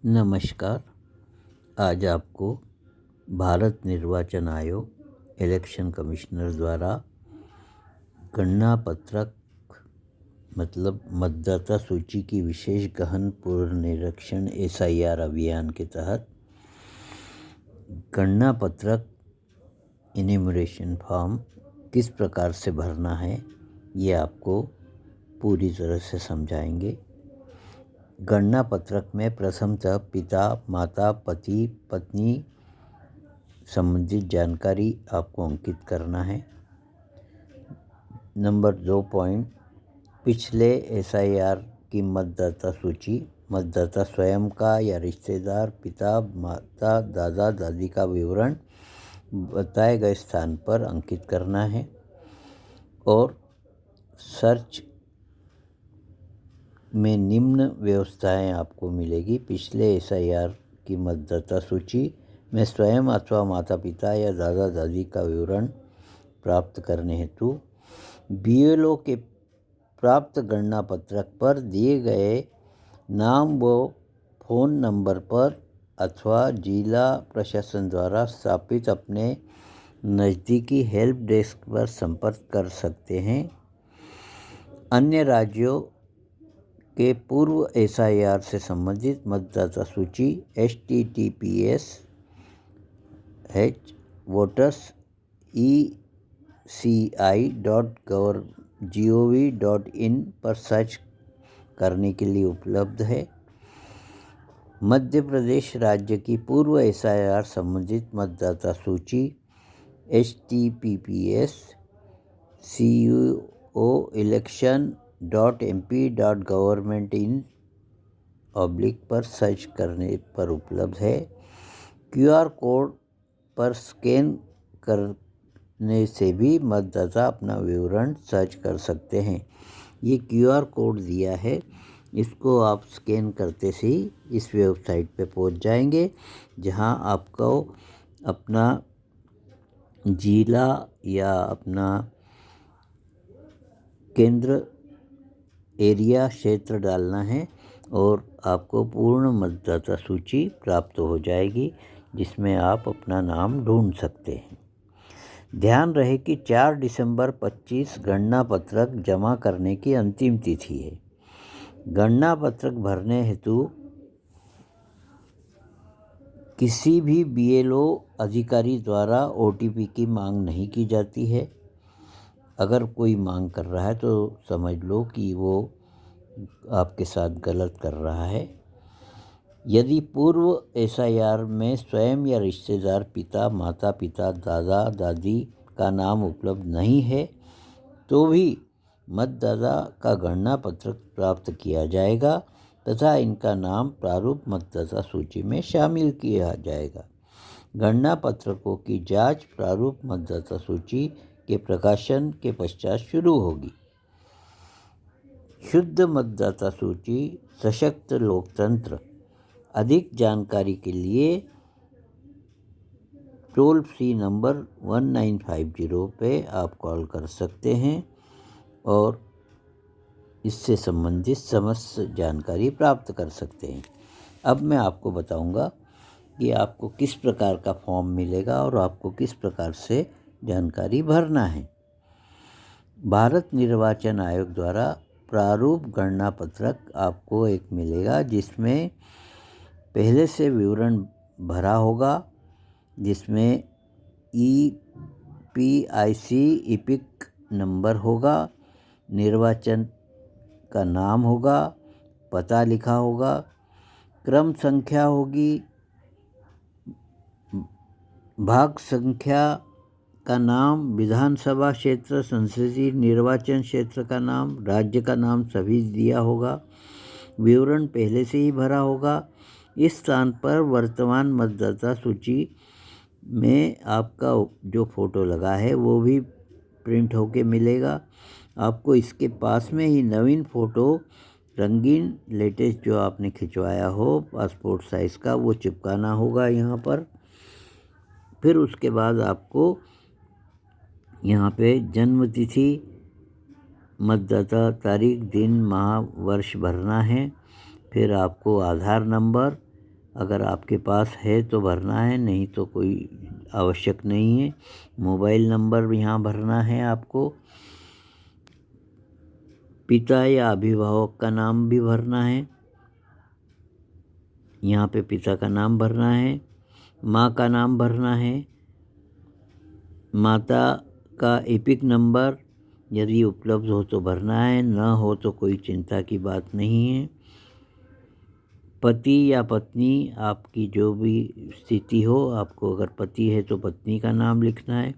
नमस्कार। आज आपको भारत निर्वाचन आयोग इलेक्शन कमिश्नर द्वारा गणना पत्रक मतलब मतदाता सूची की विशेष गहन पुनर्निरीक्षण SIR अभियान के तहत गणना पत्रक इन्यूमरेशन फॉर्म किस प्रकार से भरना है ये आपको पूरी तरह से समझाएंगे। गणना पत्रक में प्रथमतः पिता, माता, पति, पत्नी संबंधित जानकारी आपको अंकित करना है। नंबर 2 पॉइंट, पिछले SIR की मतदाता सूची, मतदाता स्वयं का या रिश्तेदार, पिता, माता, दादा, दादी का विवरण बताए गए स्थान पर अंकित करना है। और सर्च में निम्न व्यवस्थाएं आपको मिलेगी। पिछले SIR की मतदाता सूची में स्वयं अथवा माता पिता या दादा दादी का विवरण प्राप्त करने हेतु BLO के प्राप्त गणना पत्रक पर दिए गए नाम व फ़ोन नंबर पर अथवा जिला प्रशासन द्वारा स्थापित अपने नज़दीकी हेल्प डेस्क पर संपर्क कर सकते हैं। अन्य राज्यों के पूर्व SIR से संबंधित मतदाता सूची https://voters.eci.gov.in पर सर्च करने के लिए उपलब्ध है। मध्य प्रदेश राज्य की पूर्व SIR संबंधित मतदाता सूची https://coelection.mp.gov.in पर सर्च करने पर उपलब्ध है। QR कोड पर स्कैन करने से भी मतदाता अपना विवरण सर्च कर सकते हैं। ये QR कोड दिया है, इसको आप स्कैन करते से ही इस वेबसाइट पे पहुंच जाएंगे, जहां आपको अपना जिला या अपना केंद्र एरिया क्षेत्र डालना है और आपको पूर्ण मतदाता सूची प्राप्त हो जाएगी, जिसमें आप अपना नाम ढूंढ सकते हैं। ध्यान रहे कि 4 दिसंबर 25 गणना पत्रक जमा करने की अंतिम तिथि है। गणना पत्रक भरने हेतु किसी भी BLO अधिकारी द्वारा OTP की मांग नहीं की जाती है। अगर कोई मांग कर रहा है तो समझ लो कि वो आपके साथ गलत कर रहा है। यदि पूर्व SIR में स्वयं या रिश्तेदार, पिता, माता पिता, दादा दादी का नाम उपलब्ध नहीं है तो भी मतदाता का गणना पत्रक प्राप्त किया जाएगा तथा इनका नाम प्रारूप मतदाता सूची में शामिल किया जाएगा। गणना पत्रकों की जांच प्रारूप मतदाता सूची के प्रकाशन के पश्चात शुरू होगी। शुद्ध मतदाता सूची, सशक्त लोकतंत्र। अधिक जानकारी के लिए टोल फ्री नंबर 1950 पे आप कॉल कर सकते हैं और इससे संबंधित समस्त जानकारी प्राप्त कर सकते हैं। अब मैं आपको बताऊंगा कि आपको किस प्रकार का फॉर्म मिलेगा और आपको किस प्रकार से जानकारी भरना है। भारत निर्वाचन आयोग द्वारा प्रारूप गणना पत्रक आपको एक मिलेगा, जिसमें पहले से विवरण भरा होगा, जिसमें EPIC नंबर होगा, निर्वाचन का नाम होगा, पता लिखा होगा, क्रम संख्या होगी, भाग संख्या का नाम, विधानसभा क्षेत्र, संसदीय निर्वाचन क्षेत्र का नाम, राज्य का नाम सभी दिया होगा। विवरण पहले से ही भरा होगा। इस स्थान पर वर्तमान मतदाता सूची में आपका जो फ़ोटो लगा है वो भी प्रिंट होके मिलेगा। आपको इसके पास में ही नवीन फ़ोटो रंगीन लेटेस्ट जो आपने खिंचवाया हो पासपोर्ट साइज़ का, वो चिपकाना होगा यहाँ पर। फिर उसके बाद आपको यहाँ पे जन्म तिथि, मतदाता तारीख, दिन, माह, वर्ष भरना है। फिर आपको आधार नंबर, अगर आपके पास है तो भरना है, नहीं तो कोई आवश्यक नहीं है। मोबाइल नंबर यहाँ भरना है आपको। पिता या अभिभावक का नाम भी भरना है। यहाँ पे पिता का नाम भरना है, माँ का नाम भरना है, माता का एपिक नंबर यदि उपलब्ध हो तो भरना है, न हो तो कोई चिंता की बात नहीं है। पति या पत्नी आपकी जो भी स्थिति हो, आपको अगर पति है तो पत्नी का नाम लिखना है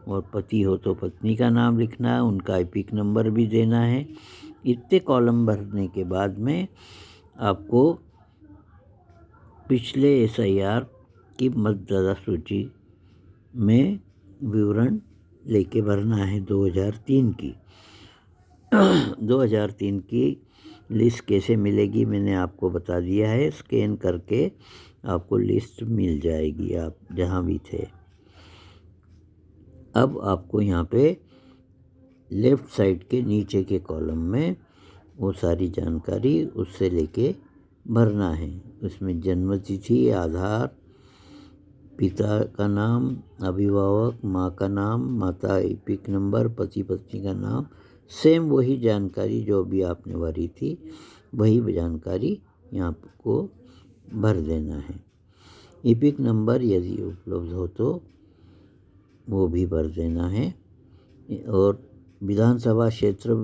और पति हो तो पत्नी का नाम लिखना है, उनका एपिक नंबर भी देना है। इतने कॉलम भरने के बाद में आपको पिछले SIR की मतदाता सूची में विवरण लेके भरना है 2003 की। 2003 की लिस्ट कैसे मिलेगी मैंने आपको बता दिया है। स्कैन करके आपको लिस्ट मिल जाएगी आप जहाँ भी थे। अब आपको यहाँ पे लेफ़्ट साइड के नीचे के कॉलम में वो सारी जानकारी उससे लेके भरना है। उसमें जन्म तिथि, आधार, पिता का नाम, अभिभावक, माँ का नाम, माता एपिक नंबर, पति पत्नी का नाम, सेम वही जानकारी जो भी आपने भरी थी वही जानकारी यहाँ को भर देना है। एपिक नंबर यदि उपलब्ध हो तो वो भी भर देना है। और विधानसभा क्षेत्र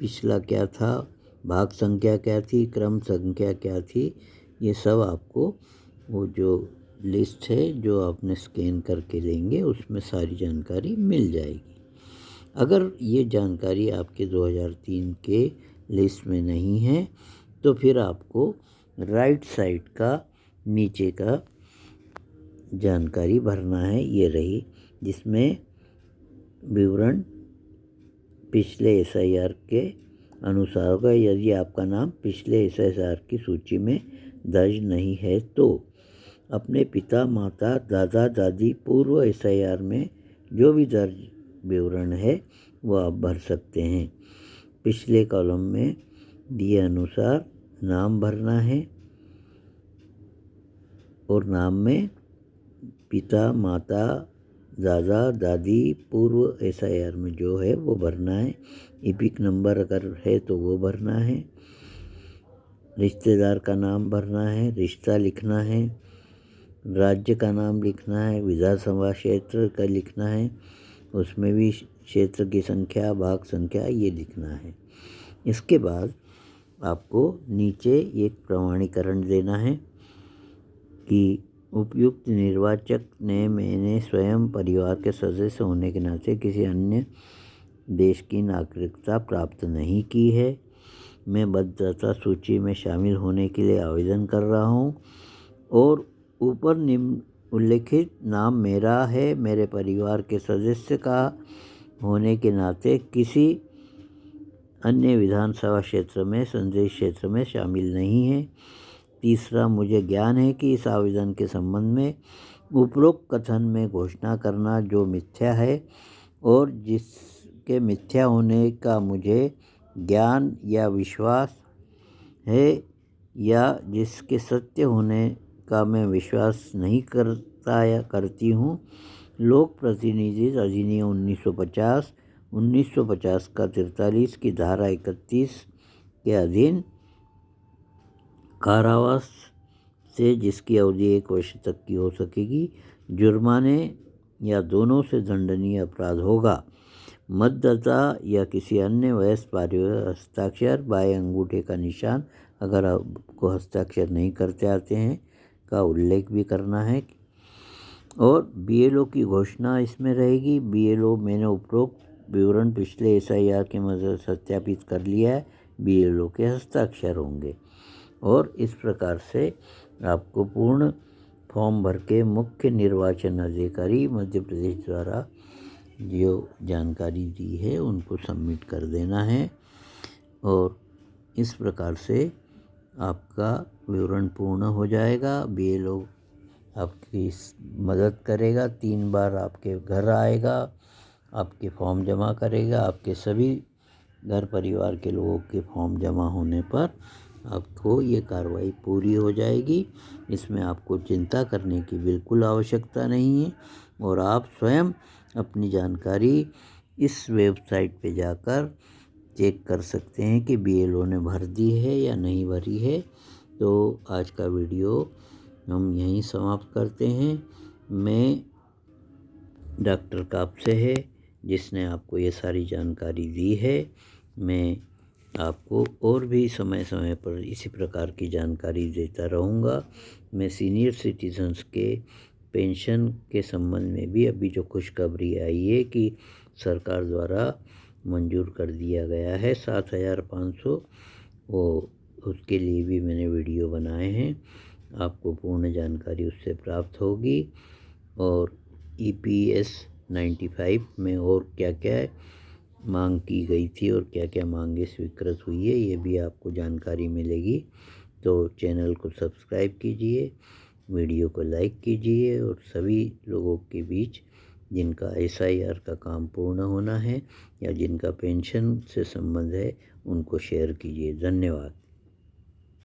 पिछला क्या था, भाग संख्या क्या थी, क्रम संख्या क्या थी, ये सब आपको वो जो लिस्ट है जो आपने स्कैन करके लेंगे उसमें सारी जानकारी मिल जाएगी। अगर ये जानकारी आपके 2003 के लिस्ट में नहीं है तो फिर आपको राइट साइड का नीचे का जानकारी भरना है। ये रही, जिसमें विवरण पिछले SIR के अनुसार होगा। यदि आपका नाम पिछले SIR की सूची में दर्ज नहीं है तो अपने पिता, माता, दादा, दादी पूर्व SIR में जो भी दर्ज विवरण है वो आप भर सकते हैं। पिछले कॉलम में दिए अनुसार नाम भरना है और नाम में पिता, माता, दादा, दादी पूर्व SIR में जो है वो भरना है। एपिक नंबर अगर है तो वो भरना है। रिश्तेदार का नाम भरना है, रिश्ता लिखना है, राज्य का नाम लिखना है, विधानसभा क्षेत्र का लिखना है, उसमें भी क्षेत्र की संख्या, भाग संख्या ये लिखना है। इसके बाद आपको नीचे एक प्रमाणीकरण देना है कि उपयुक्त निर्वाचक ने मैंने स्वयं परिवार के सदस्य होने के नाते किसी अन्य देश की नागरिकता प्राप्त नहीं की है। मैं मतदाता सूची में शामिल होने के लिए आवेदन कर रहा हूँ और ऊपर निम्न उल्लेखित नाम मेरा है, मेरे परिवार के सदस्य का होने के नाते किसी अन्य विधानसभा क्षेत्र में संसदीय क्षेत्र में शामिल नहीं है। तीसरा, मुझे ज्ञान है कि इस आवेदन के संबंध में उपरोक्त कथन में घोषणा करना जो मिथ्या है और जिसके मिथ्या होने का मुझे ज्ञान या विश्वास है या जिसके सत्य होने का मैं विश्वास नहीं करता या करती हूँ, लोक प्रतिनिधि अधिनियम 1950 का 43 की धारा 31 के अधीन कारावास से जिसकी अवधि 1 वर्ष तक की हो सकेगी, जुर्माने या दोनों से दंडनीय अपराध होगा। मतदाता या किसी अन्य वयस्क हस्ताक्षर, बाएं अंगूठे का निशान अगर आपको हस्ताक्षर नहीं करते आते हैं का उल्लेख भी करना है। और BLO की घोषणा इसमें रहेगी। BLO मैंने उपरोक्त विवरण पिछले SIR के मदद सत्यापित कर लिया है, BLO के हस्ताक्षर होंगे। और इस प्रकार से आपको पूर्ण फॉर्म भर के मुख्य निर्वाचन अधिकारी मध्य प्रदेश द्वारा जो जानकारी दी है उनको सबमिट कर देना है। और इस प्रकार से आपका विवरण पूर्ण हो जाएगा। BLO आपकी मदद करेगा, 3 बार आपके घर आएगा, आपके फॉर्म जमा करेगा। आपके सभी घर परिवार के लोगों के फॉर्म जमा होने पर आपको ये कार्रवाई पूरी हो जाएगी। इसमें आपको चिंता करने की बिल्कुल आवश्यकता नहीं है और आप स्वयं अपनी जानकारी इस वेबसाइट पे जाकर चेक कर सकते हैं कि बीएलओ ने भर दी है या नहीं भरी है। तो आज का वीडियो हम यहीं समाप्त करते हैं। मैं डॉक्टर कापसे है जिसने आपको ये सारी जानकारी दी है। मैं आपको और भी समय समय पर इसी प्रकार की जानकारी देता रहूँगा। मैं सीनियर सिटीजन्स के पेंशन के संबंध में भी अभी जो खुशखबरी आई है कि सरकार द्वारा मंजूर कर दिया गया है 7,500, वो उसके लिए भी मैंने वीडियो बनाए हैं। आपको पूर्ण जानकारी उससे प्राप्त होगी। और EPS 95 में और क्या क्या मांग की गई थी और क्या क्या मांगे स्वीकृत हुई है, ये भी आपको जानकारी मिलेगी। तो चैनल को सब्सक्राइब कीजिए, वीडियो को लाइक कीजिए और सभी लोगों के बीच जिनका SIR का काम पूर्ण होना है या जिनका पेंशन से संबंध है उनको शेयर कीजिए। धन्यवाद।